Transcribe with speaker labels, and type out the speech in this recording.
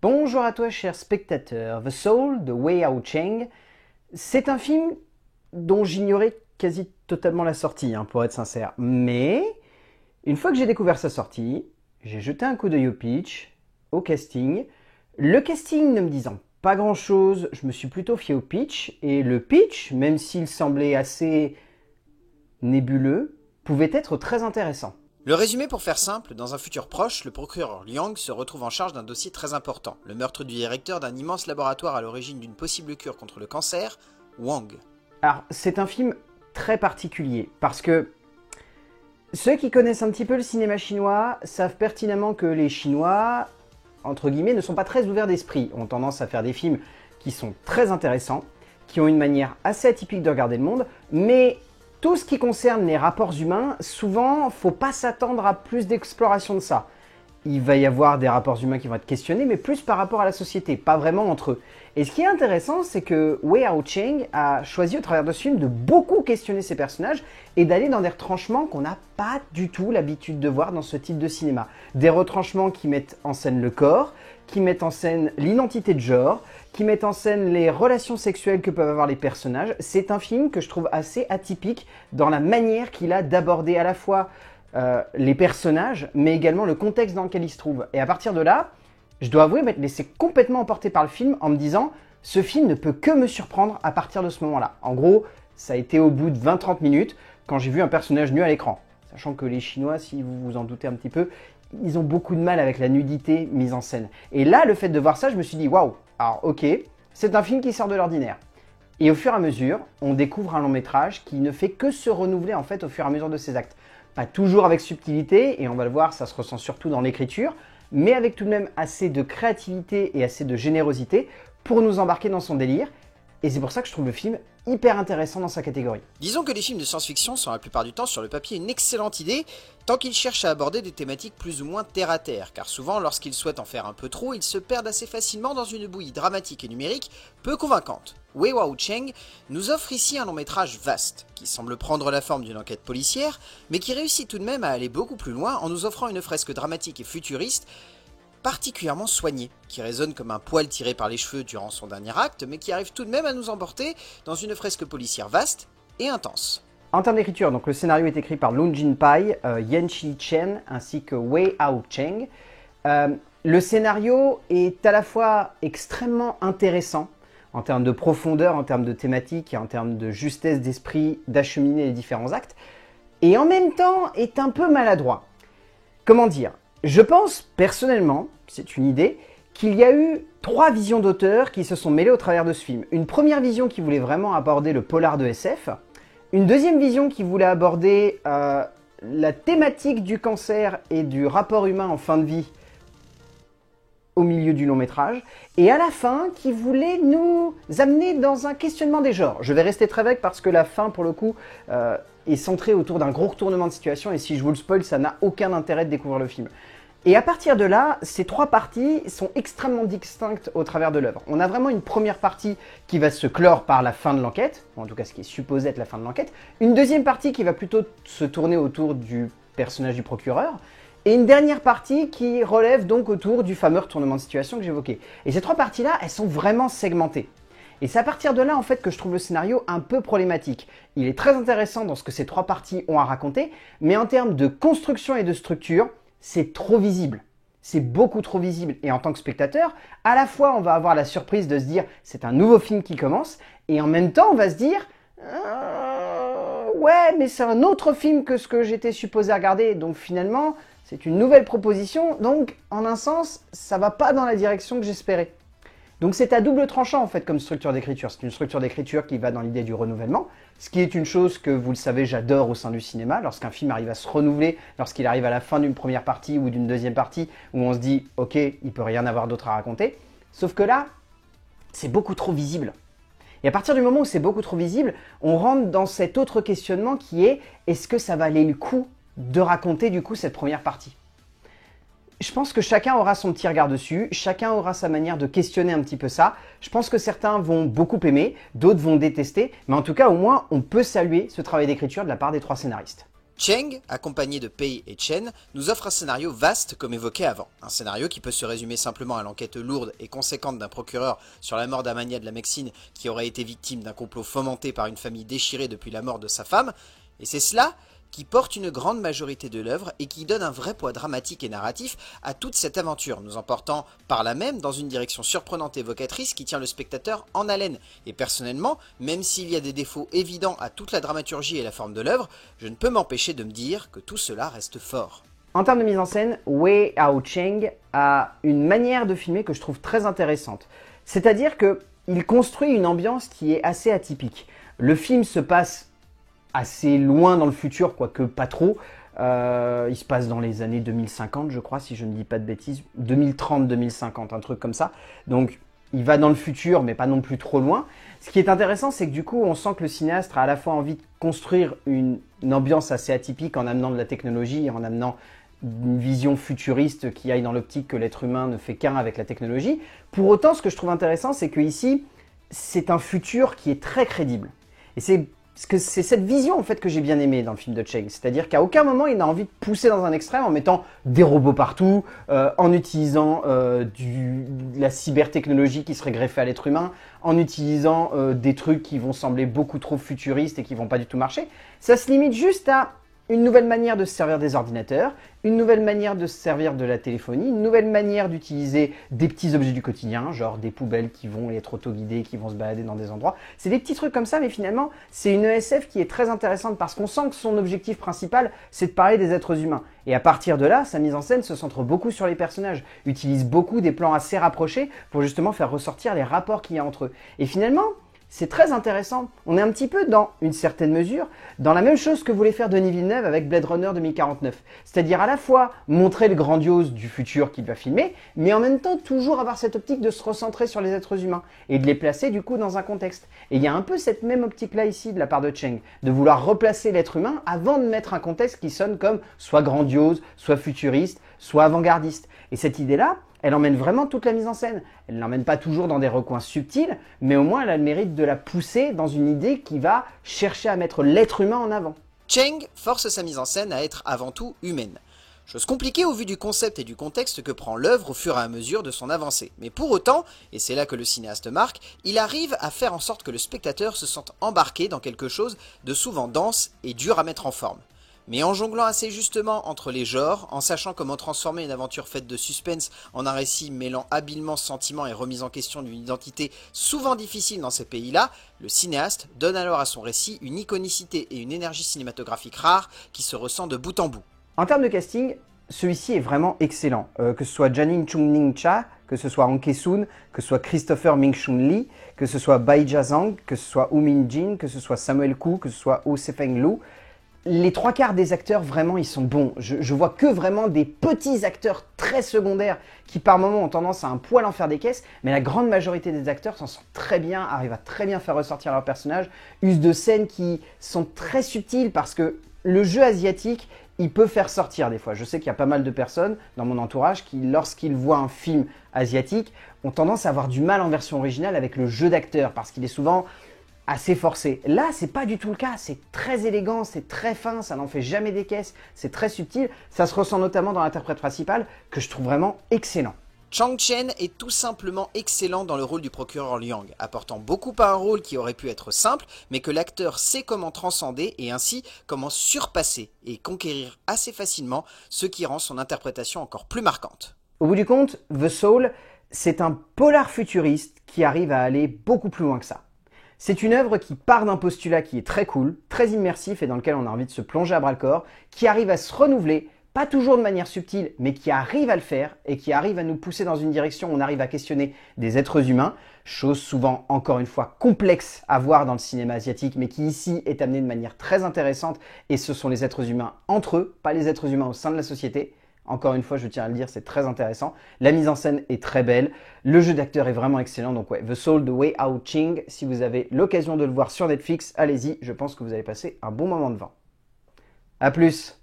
Speaker 1: Bonjour à toi cher spectateur, The Soul de Wei Hao-cheng. C'est un film dont j'ignorais quasi totalement la sortie, pour être sincère. Mais, une fois que j'ai découvert sa sortie, j'ai jeté un coup d'œil au pitch, au casting. Le casting ne me disant pas grand chose, je me suis plutôt fié au pitch. Et le pitch, même s'il semblait assez nébuleux, pouvait être très intéressant.
Speaker 2: Le résumé pour faire simple, dans un futur proche, le procureur Liang se retrouve en charge d'un dossier très important, le meurtre du directeur d'un immense laboratoire à l'origine d'une possible cure contre le cancer, Wang.
Speaker 1: Alors, c'est un film très particulier, parce que ceux qui connaissent un petit peu le cinéma chinois savent pertinemment que les Chinois, entre guillemets, ne sont pas très ouverts d'esprit, ont tendance à faire des films qui sont très intéressants, qui ont une manière assez atypique de regarder le monde, mais tout ce qui concerne les rapports humains, souvent, faut pas s'attendre à plus d'exploration de ça. Il va y avoir des rapports humains qui vont être questionnés, mais plus par rapport à la société, pas vraiment entre eux. Et ce qui est intéressant, c'est que Wei Hao-cheng a choisi au travers de ce film de beaucoup questionner ses personnages et d'aller dans des retranchements qu'on n'a pas du tout l'habitude de voir dans ce type de cinéma. Des retranchements qui mettent en scène le corps, qui mettent en scène l'identité de genre, qui mettent en scène les relations sexuelles que peuvent avoir les personnages. C'est un film que je trouve assez atypique dans la manière qu'il a d'aborder à la fois les personnages, mais également le contexte dans lequel il se trouve. Et à partir de là, je dois avouer m'être laissé complètement emporté par le film en me disant « ce film ne peut que me surprendre à partir de ce moment-là ». En gros, ça a été au bout de 20-30 minutes quand j'ai vu un personnage nu à l'écran. Sachant que les Chinois, si vous vous en doutez un petit peu, ils ont beaucoup de mal avec la nudité mise en scène. Et là, le fait de voir ça, je me suis dit « waouh, alors ok, c'est un film qui sort de l'ordinaire ». Et au fur et à mesure, on découvre un long métrage qui ne fait que se renouveler en fait au fur et à mesure de ses actes. Pas toujours avec subtilité, et on va le voir, ça se ressent surtout dans l'écriture, mais avec tout de même assez de créativité et assez de générosité pour nous embarquer dans son délire. Et c'est pour ça que je trouve le film hyper intéressant dans sa catégorie.
Speaker 2: Disons que les films de science-fiction sont la plupart du temps sur le papier une excellente idée, tant qu'ils cherchent à aborder des thématiques plus ou moins terre-à-terre, car souvent lorsqu'ils souhaitent en faire un peu trop, ils se perdent assez facilement dans une bouillie dramatique et numérique peu convaincante. Wei Hao-cheng nous offre ici un long métrage vaste, qui semble prendre la forme d'une enquête policière, mais qui réussit tout de même à aller beaucoup plus loin en nous offrant une fresque dramatique et futuriste, particulièrement soigné, qui résonne comme un poil tiré par les cheveux durant son dernier acte, mais qui arrive tout de même à nous emporter dans une fresque policière vaste et intense.
Speaker 1: En termes d'écriture, donc le scénario est écrit par Lung Jin-pai, Yan-Chi Chen ainsi que Wei Hao-cheng. Le scénario est à la fois extrêmement intéressant en termes de profondeur, en termes de thématique et en termes de justesse d'esprit d'acheminer les différents actes, et en même temps est un peu maladroit. Comment dire ? Je pense personnellement, c'est une idée, qu'il y a eu 3 visions d'auteurs qui se sont mêlées au travers de ce film. Une première vision qui voulait vraiment aborder le polar de SF, une deuxième vision qui voulait aborder la thématique du cancer et du rapport humain en fin de vie au milieu du long métrage, et à la fin qui voulait nous amener dans un questionnement des genres. Je vais rester très vague parce que la fin, pour le coup, est centrée autour d'un gros retournement de situation, et si je vous le spoil, ça n'a aucun intérêt de découvrir le film. Et à partir de là, ces 3 parties sont extrêmement distinctes au travers de l'œuvre. On a vraiment une première partie qui va se clore par la fin de l'enquête, en tout cas ce qui est supposé être la fin de l'enquête, une deuxième partie qui va plutôt se tourner autour du personnage du procureur, et une dernière partie qui relève donc autour du fameux retournement de situation que j'évoquais. Et ces 3 parties-là, elles sont vraiment segmentées. Et c'est à partir de là en fait que je trouve le scénario un peu problématique. Il est très intéressant dans ce que ces 3 parties ont à raconter, mais en termes de construction et de structure, c'est trop visible. C'est beaucoup trop visible. Et en tant que spectateur, à la fois on va avoir la surprise de se dire c'est un nouveau film qui commence, et en même temps on va se dire ouais mais c'est un autre film que ce que j'étais supposé regarder, donc finalement c'est une nouvelle proposition, donc en un sens ça va pas dans la direction que j'espérais. Donc c'est à double tranchant en fait comme structure d'écriture. C'est une structure d'écriture qui va dans l'idée du renouvellement, ce qui est une chose que vous le savez j'adore au sein du cinéma, lorsqu'un film arrive à se renouveler, lorsqu'il arrive à la fin d'une première partie ou d'une deuxième partie où on se dit ok, il peut rien avoir d'autre à raconter, sauf que là, c'est beaucoup trop visible. Et à partir du moment où c'est beaucoup trop visible, on rentre dans cet autre questionnement qui est est-ce que ça valait le coup de raconter du coup cette première partie ? Je pense que chacun aura son petit regard dessus, chacun aura sa manière de questionner un petit peu ça. Je pense que certains vont beaucoup aimer, d'autres vont détester, mais en tout cas au moins on peut saluer ce travail d'écriture de la part des 3 scénaristes.
Speaker 2: Cheng, accompagné de Pei et Chen, nous offre un scénario vaste comme évoqué avant. Un scénario qui peut se résumer simplement à l'enquête lourde et conséquente d'un procureur sur la mort d'Amania de la Mexine qui aurait été victime d'un complot fomenté par une famille déchirée depuis la mort de sa femme. Et c'est cela qui porte une grande majorité de l'œuvre et qui donne un vrai poids dramatique et narratif à toute cette aventure, nous emportant par là même dans une direction surprenante et évocatrice qui tient le spectateur en haleine. Et personnellement, même s'il y a des défauts évidents à toute la dramaturgie et la forme de l'œuvre, je ne peux m'empêcher de me dire que tout cela reste fort.
Speaker 1: En termes de mise en scène, Wei Hao-cheng a une manière de filmer que je trouve très intéressante. C'est-à-dire qu'il construit une ambiance qui est assez atypique. Le film se passe assez loin dans le futur, quoique pas trop. Il se passe dans les années 2050, je crois, si je ne dis pas de bêtises. 2030-2050, un truc comme ça. Donc, il va dans le futur, mais pas non plus trop loin. Ce qui est intéressant, c'est que du coup, on sent que le cinéaste a à la fois envie de construire une ambiance assez atypique en amenant de la technologie, en amenant une vision futuriste qui aille dans l'optique que l'être humain ne fait qu'un avec la technologie. Pour autant, ce que je trouve intéressant, c'est que ici, c'est un futur qui est très crédible. Et c'est cette vision en fait que j'ai bien aimée dans le film de Cheng. C'est-à-dire qu'à aucun moment il n'a envie de pousser dans un extrême en mettant des robots partout, en utilisant la cybertechnologie qui serait greffée à l'être humain, en utilisant des trucs qui vont sembler beaucoup trop futuristes et qui vont pas du tout marcher. Ça se limite juste à une nouvelle manière de se servir des ordinateurs, une nouvelle manière de se servir de la téléphonie, une nouvelle manière d'utiliser des petits objets du quotidien, genre des poubelles qui vont être autoguidées, qui vont se balader dans des endroits. C'est des petits trucs comme ça, mais finalement, c'est une ESF qui est très intéressante parce qu'on sent que son objectif principal, c'est de parler des êtres humains. Et à partir de là, sa mise en scène se centre beaucoup sur les personnages, utilise beaucoup des plans assez rapprochés pour justement faire ressortir les rapports qu'il y a entre eux. Et finalement, c'est très intéressant. On est un petit peu, dans une certaine mesure, dans la même chose que voulait faire Denis Villeneuve avec Blade Runner 2049. C'est-à-dire à la fois montrer le grandiose du futur qu'il va filmer, mais en même temps toujours avoir cette optique de se recentrer sur les êtres humains et de les placer du coup dans un contexte. Et il y a un peu cette même optique-là ici de la part de Cheng, de vouloir replacer l'être humain avant de mettre un contexte qui sonne comme soit grandiose, soit futuriste, soit avant-gardiste. Et cette idée-là, elle emmène vraiment toute la mise en scène. Elle ne l'emmène pas toujours dans des recoins subtils, mais au moins elle a le mérite de la pousser dans une idée qui va chercher à mettre l'être humain en avant.
Speaker 2: Cheng force sa mise en scène à être avant tout humaine. Chose compliquée au vu du concept et du contexte que prend l'œuvre au fur et à mesure de son avancée. Mais pour autant, et c'est là que le cinéaste marque, il arrive à faire en sorte que le spectateur se sente embarqué dans quelque chose de souvent dense et dur à mettre en forme. Mais en jonglant assez justement entre les genres, en sachant comment transformer une aventure faite de suspense en un récit mêlant habilement sentiments et remise en question d'une identité souvent difficile dans ces pays-là, le cinéaste donne alors à son récit une iconicité et une énergie cinématographique rare qui se ressent de bout en bout.
Speaker 1: En termes de casting, celui-ci est vraiment excellent. Que ce soit Janin Chung-Ning Cha, que ce soit Han Kae-soon, que ce soit Christopher Ming-Shun Lee, que ce soit Bai Jia Zhang, que ce soit Woo Min-jin, que ce soit Samuel Koo, que ce soit Oh Se-feng Loo. Les trois quarts des acteurs, vraiment, ils sont bons. Je vois que vraiment des petits acteurs très secondaires qui, par moments, ont tendance à un poil en faire des caisses, mais la grande majorité des acteurs s'en sortent très bien, arrivent à très bien faire ressortir leur personnage, usent de scènes qui sont très subtiles parce que le jeu asiatique, il peut faire sortir des fois. Je sais qu'il y a pas mal de personnes dans mon entourage qui, lorsqu'ils voient un film asiatique, ont tendance à avoir du mal en version originale avec le jeu d'acteur parce qu'il est souvent assez forcé. Là, c'est pas du tout le cas. C'est très élégant, c'est très fin, ça n'en fait jamais des caisses, c'est très subtil. Ça se ressent notamment dans l'interprète principal que je trouve vraiment excellent.
Speaker 2: Chang Chen est tout simplement excellent dans le rôle du procureur Liang, apportant beaucoup à un rôle qui aurait pu être simple, mais que l'acteur sait comment transcender et ainsi comment surpasser et conquérir assez facilement, ce qui rend son interprétation encore plus marquante.
Speaker 1: Au bout du compte, The Soul, c'est un polar futuriste qui arrive à aller beaucoup plus loin que ça. C'est une œuvre qui part d'un postulat qui est très cool, très immersif et dans lequel on a envie de se plonger à bras-le-corps, qui arrive à se renouveler, pas toujours de manière subtile, mais qui arrive à le faire et qui arrive à nous pousser dans une direction où on arrive à questionner des êtres humains, chose souvent, encore une fois, complexe à voir dans le cinéma asiatique, mais qui ici est amenée de manière très intéressante, et ce sont les êtres humains entre eux, pas les êtres humains au sein de la société. Encore une fois, je tiens à le dire, c'est très intéressant. La mise en scène est très belle. Le jeu d'acteur est vraiment excellent. Donc ouais, The Soul de Wei Hao-cheng. Si vous avez l'occasion de le voir sur Netflix, allez-y. Je pense que vous allez passer un bon moment devant. A plus!